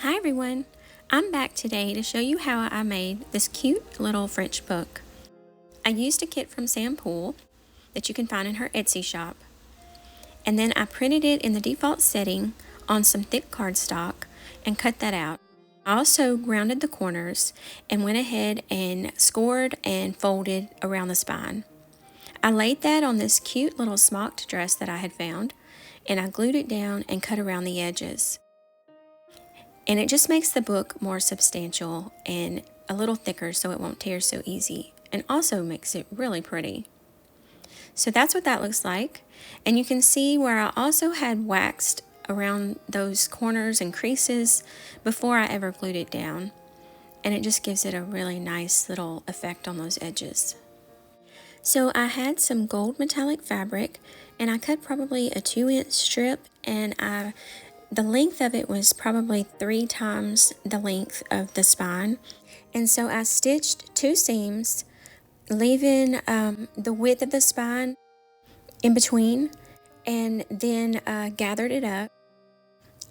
Hi everyone, I'm back today to show you how I made this cute little French book. I used a kit from Sam Poole that you can find in her Etsy shop, and then I printed it in the default setting on some thick cardstock and cut that out. I also grounded the corners and went ahead and scored and folded around the spine. I laid that on this cute little smocked dress that I had found, and I glued it down and cut around the edges. And it just makes the book more substantial and a little thicker so it won't tear so easy, and also makes it really pretty. So that's what that looks like. And you can see where I also had waxed around those corners and creases before I ever glued it down. And it just gives it a really nice little effect on those edges. So I had some gold metallic fabric, and I cut probably a 2-inch strip, and the length of it was probably 3 times the length of the spine. And so I stitched 2 seams, leaving the width of the spine in between, and then gathered it up.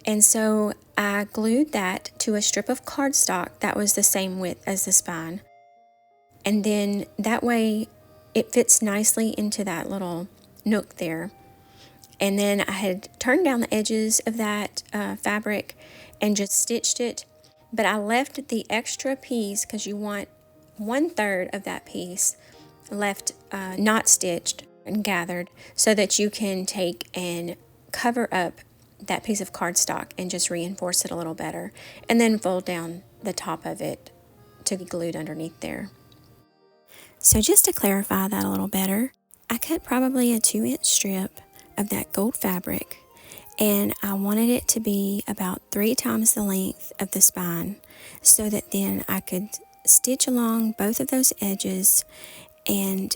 And so I glued that to a strip of cardstock that was the same width as the spine. And then that way it fits nicely into that little nook there. And then I had turned down the edges of that fabric and just stitched it. But I left the extra piece, because you want 1/3 of that piece left not stitched and gathered, so that you can take and cover up that piece of cardstock and just reinforce it a little better. And then fold down the top of it to be glued underneath there. So just to clarify that a little better, I cut probably a 2-inch strip of that gold fabric, and I wanted it to be about 3 times the length of the spine, so that then I could stitch along both of those edges and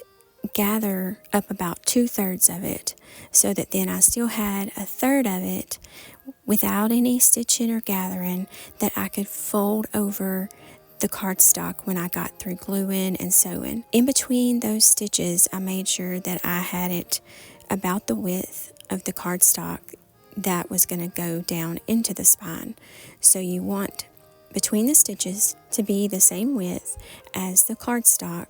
gather up about 2/3 of it, so that then I still had 1/3 of it without any stitching or gathering that I could fold over the cardstock when I got through gluing and sewing. In between those stitches, I made sure that I had it about the width of the cardstock that was going to go down into the spine. So you want between the stitches to be the same width as the cardstock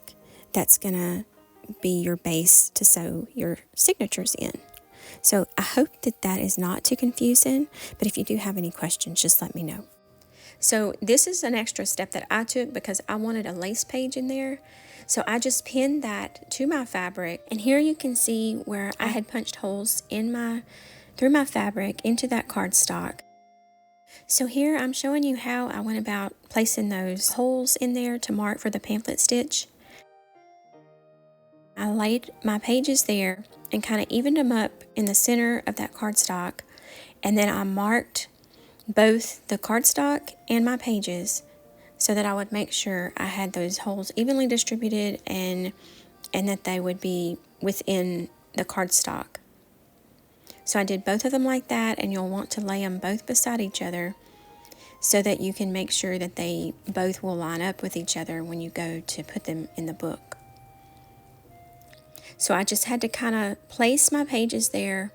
that's going to be your base to sew your signatures in. So I hope that that is not too confusing, but if you do have any questions, just let me know. So this is an extra step that I took because I wanted a lace page in there. So I just pinned that to my fabric, and here you can see where I had punched holes through my fabric into that cardstock. So here I'm showing you how I went about placing those holes in there to mark for the pamphlet stitch. I laid my pages there and kind of evened them up in the center of that cardstock, and then I marked both the cardstock and my pages so that I would make sure I had those holes evenly distributed and that they would be within the cardstock. So I did both of them like that, and you'll want to lay them both beside each other so that you can make sure that they both will line up with each other when you go to put them in the book. So I just had to kind of place my pages there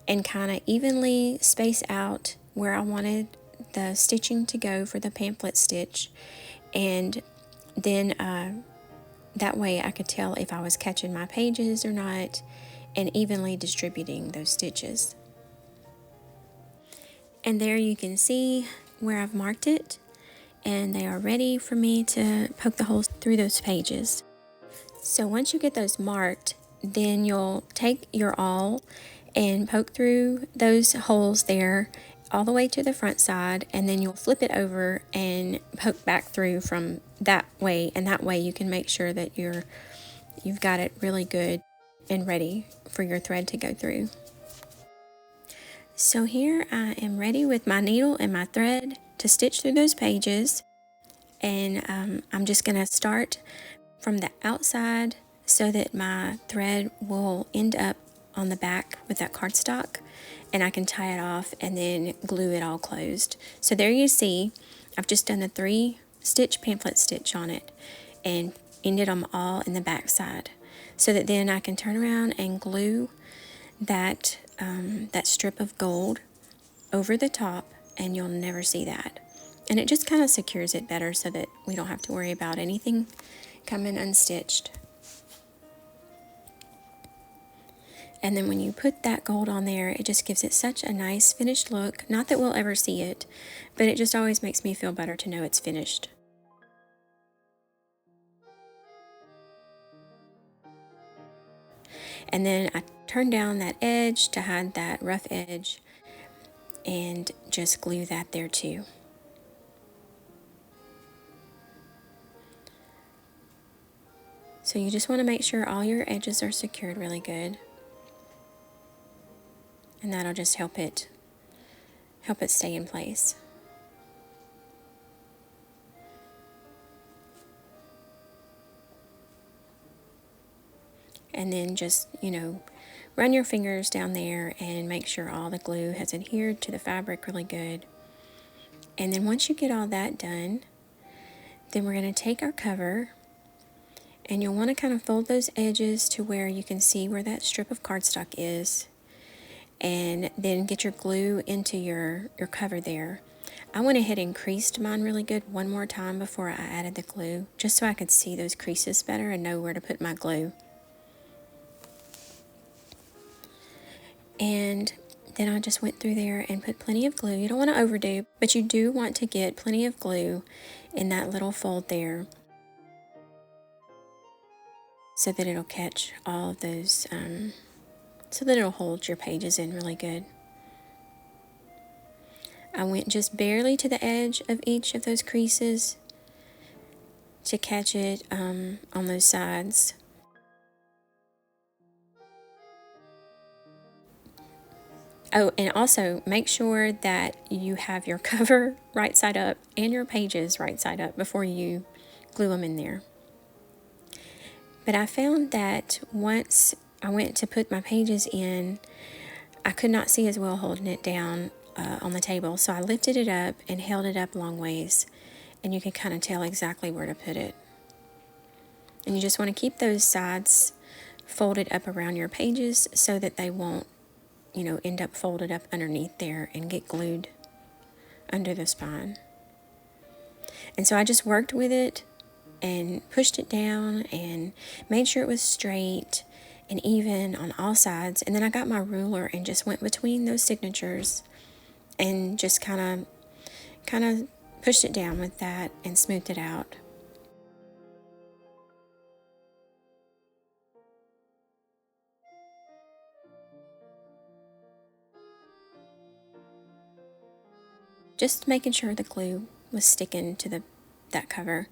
and kind of evenly space out where I wanted the stitching to go for the pamphlet stitch, and then that way I could tell if I was catching my pages or not, and evenly distributing those stitches. And there you can see where I've marked it, and they are ready for me to poke the holes through those pages. So once you get those marked, then you'll take your awl and poke through those holes there all the way to the front side, and then you'll flip it over and poke back through from that way, and that way you can make sure that you've got it really good and ready for your thread to go through. So here I am ready with my needle and my thread to stitch through those pages, and I'm just going to start from the outside so that my thread will end up on the back with that cardstock, and I can tie it off and then glue it all closed. So there you see, I've just done the 3-stitch pamphlet stitch on it and ended them all in the back side, so that then I can turn around and glue that strip of gold over the top, and you'll never see that. And it just kind of secures it better so that we don't have to worry about anything coming unstitched. And then when you put that gold on there, it just gives it such a nice finished look. Not that we'll ever see it, but it just always makes me feel better to know it's finished. And then I turn down that edge to hide that rough edge and just glue that there too. So you just want to make sure all your edges are secured really good. And that'll just help it stay in place. And then just, run your fingers down there and make sure all the glue has adhered to the fabric really good. And then once you get all that done, then we're going to take our cover, and you'll want to kind of fold those edges to where you can see where that strip of cardstock is, and then get your glue into your cover there. I went ahead and creased mine really good one more time before I added the glue, just so I could see those creases better and know where to put my glue. And then I just went through there and put plenty of glue. You don't want to overdo, but you do want to get plenty of glue in that little fold there so that it'll catch all of those, so that it'll hold your pages in really good. I went just barely to the edge of each of those creases to catch it on those sides. Oh, and also make sure that you have your cover right side up and your pages right side up before you glue them in there. But I found that once I went to put my pages in, I could not see as well holding it down on the table. So I lifted it up and held it up long ways, and you can kind of tell exactly where to put it. And you just want to keep those sides folded up around your pages so that they won't end up folded up underneath there and get glued under the spine. And so I just worked with it and pushed it down and made sure it was straight and even on all sides. And then I got my ruler and just went between those signatures and just kind of pushed it down with that and smoothed it out. Just making sure the glue was sticking to that cover.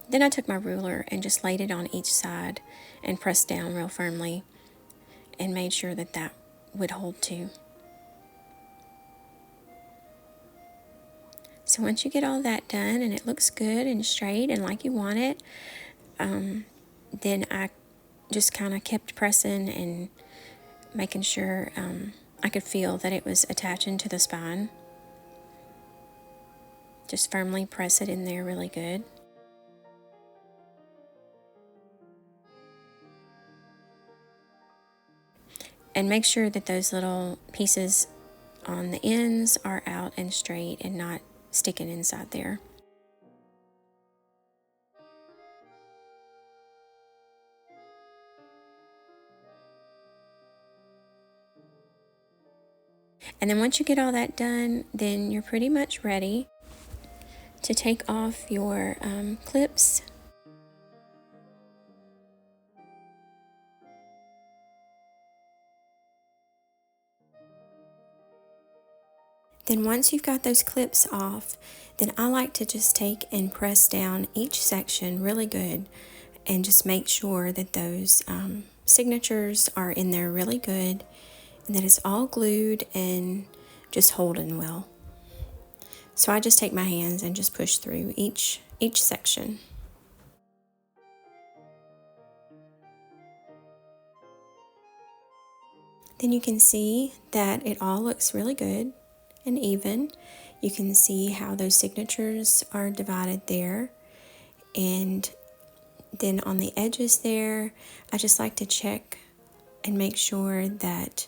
Then I took my ruler and just laid it on each side and pressed down real firmly and made sure that that would hold too. So once you get all that done and it looks good and straight and like you want it, then I just kind of kept pressing and making sure I could feel that it was attaching to the spine. Just firmly press it in there really good. And make sure that those little pieces on the ends are out and straight and not sticking inside there. And then once you get all that done, then you're pretty much ready to take off your clips. Then once you've got those clips off, then I like to just take and press down each section really good and just make sure that those signatures are in there really good and that it's all glued and just holding well. So I just take my hands and just push through each section. Then you can see that it all looks really good and even. You can see how those signatures are divided there. And then on the edges there, I just like to check and make sure that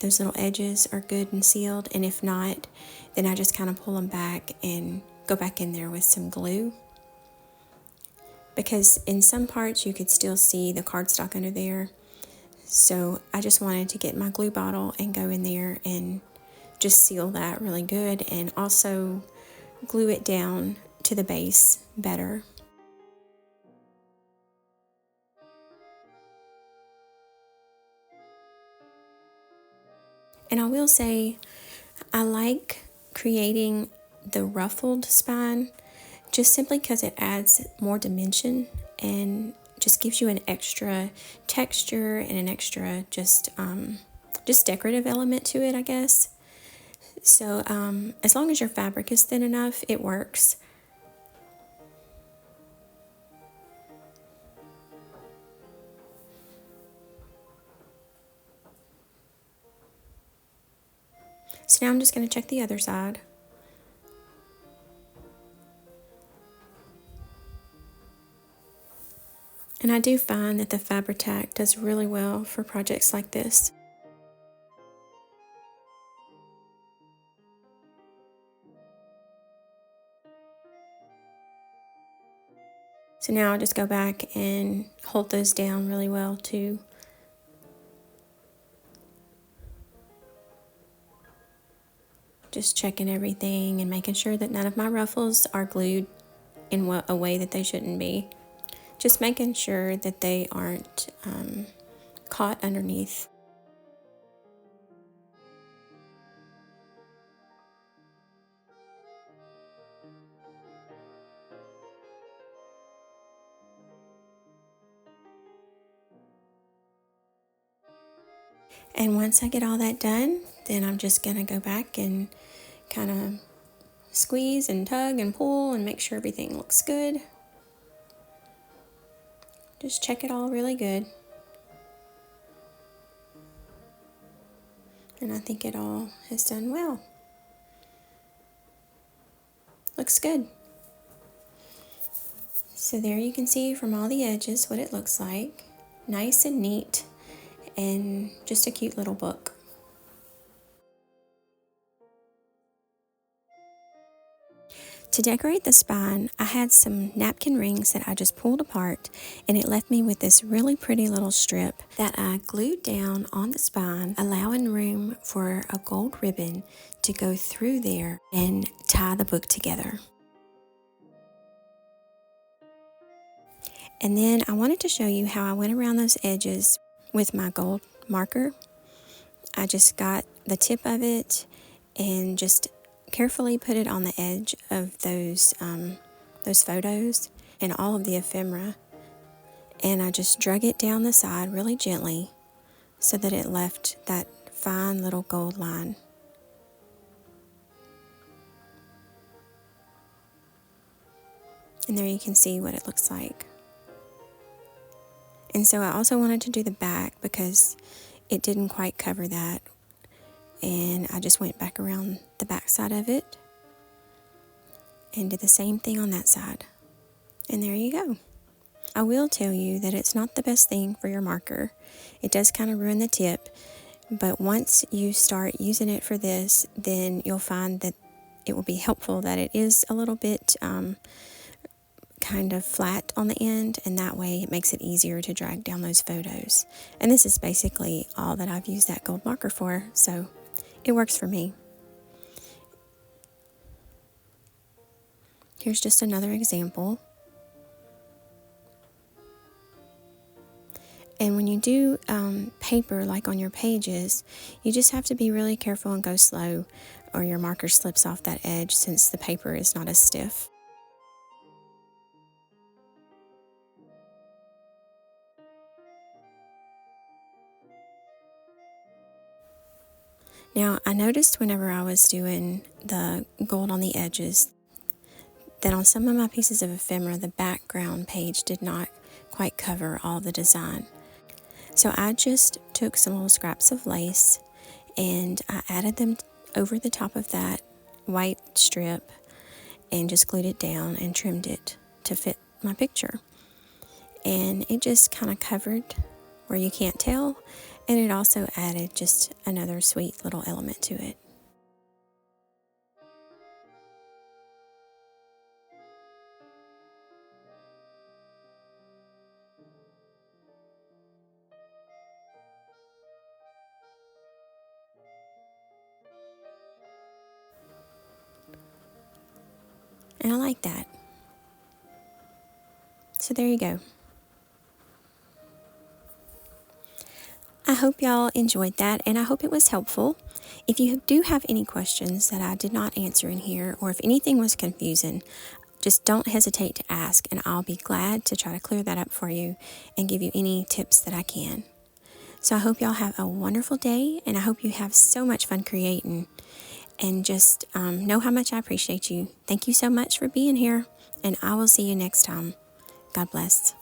those little edges are good and sealed, and if not, then I just kind of pull them back and go back in there with some glue, because in some parts you could still see the cardstock under there. So I just wanted to get my glue bottle and go in there and just seal that really good, and also glue it down to the base better. And I will say, I like creating the ruffled spine just simply because it adds more dimension and just gives you an extra texture and an extra just decorative element to it, I guess. So as long as your fabric is thin enough, it works. So now I'm just going to check the other side. And I do find that the Fabri-Tac does really well for projects like this. So now I'll just go back and hold those down really well too. Just checking everything and making sure that none of my ruffles are glued in a way that they shouldn't be. Just making sure that they aren't caught underneath. And once I get all that done, then I'm just going to go back and kind of squeeze and tug and pull and make sure everything looks good. Just check it all really good. And I think it all has done well. Looks good. So there you can see from all the edges what it looks like. Nice and neat, and just a cute little book. To decorate the spine, I had some napkin rings that I just pulled apart, and it left me with this really pretty little strip that I glued down on the spine, allowing room for a gold ribbon to go through there and tie the book together. And then I wanted to show you how I went around those edges with my gold marker. I just got the tip of it and just carefully put it on the edge of those photos and all of the ephemera, and I just drug it down the side really gently so that it left that fine little gold line. And there you can see what it looks like. And so I also wanted to do the back because it didn't quite cover that, and I just went back around the back side of it and did the same thing on that side. And there you go. I will tell you that it's not the best thing for your marker. It does kind of ruin the tip, but once you start using it for this, then you'll find that it will be helpful that it is a little bit kind of flat on the end, and that way it makes it easier to drag down those photos. And this is basically all that I've used that gold marker for, so it works for me. Here's just another example. And when you do paper like on your pages, you just have to be really careful and go slow, or your marker slips off that edge since the paper is not as stiff. Now, I noticed whenever I was doing the gold on the edges that on some of my pieces of ephemera, the background page did not quite cover all the design. So I just took some little scraps of lace and I added them over the top of that white strip and just glued it down and trimmed it to fit my picture. And it just kind of covered where you can't tell, And it also added just another sweet little element to it. And I like that. So there you go. I hope y'all enjoyed that, and I hope it was helpful. If you do have any questions that I did not answer in here, or if anything was confusing, just don't hesitate to ask, and I'll be glad to try to clear that up for you and give you any tips that I can. So I hope y'all have a wonderful day, and I hope you have so much fun creating, and just know how much I appreciate you. Thank you so much for being here, and I will see you next time. God bless.